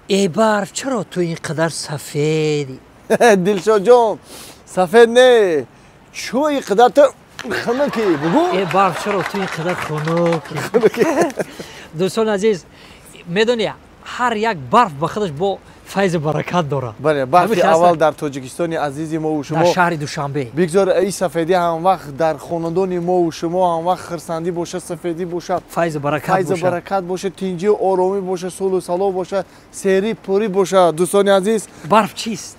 ای برف چرا تو اینقدر سفیدی؟ دلشاد جان سفید نه چو اینقدر تو خنکی بگو ای برف چرا تو اینقدر خنکی؟ دوستان عزیز میدونی هر یک برف به خودش با فیض برکت داره. بله برف اول در تاجیکستان عزیز ما و شما در شهر دوشنبه بگذار این سفیدی هم وقت در خاندان ما و شما هم وقت خرسندی باشه سفیدی باشه فیض برکت باشه تینجی و آرامی باشه سول و سلا باشه سری پوری باشه. دوستان عزیز برف چیست؟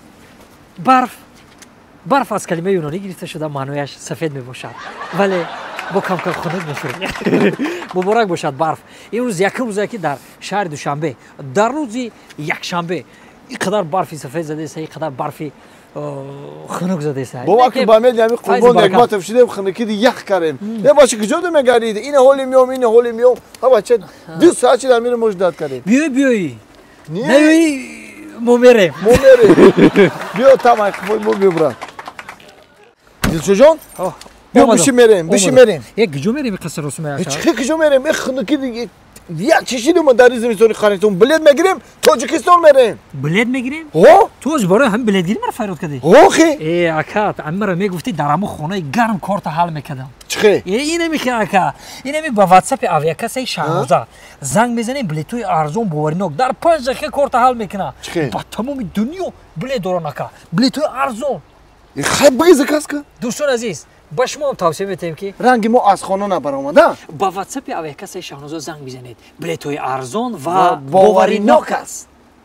برف از کلمه یونانی گرفته شده معنیش سفید می باشد ولی با کم خنک می‌خوریم. مبارک باشد برف. این روز یکم روزی که در شهر دوشنبه در روز یکشنبه اینقدر برفی سفید زده است اینقدر برفی خنک زده است. با که با میل یعنی قربان یک ما تفشیده خنکی دی یخ کردیم. نه باشه که جدا میگردید این حال میام ها بچه 2 ساعت در میره مجدد کردیم. بیای نه مومره بیا تمام ما ببرم. دلشاد جان بیا میریم یک گجو میریم قصر رسوم چه گجو میریم خنکی دیگه یک چیزی ما در زمستون خانتون بلد میگیریم تاجیکستان میریم. بلد میگیریم؟ تو از برای هم بلدگیری مرا فرود کردی؟ خی ای اکات امرا میگفتی در همون خونه گرم کارت حل میکردم. چخه اینه میخوام اکا اینه با واتساپ اویاکا سی شهرزا زنگ میزنیم بلیتوی ارزون باورناک در 5 دقیقه کارت حل میکنه با تمام دنیا بلیت دوران اکا بلیتوی ارزون خیلی بگیزه کس که دوستان عزیز با شما هم توصیه می‌کنم که رنگ ما از خانه نبرآمده با واتساپ اویاکا سی شهرزا زنگ بزنید بلیتوی ارزون و باورناک است.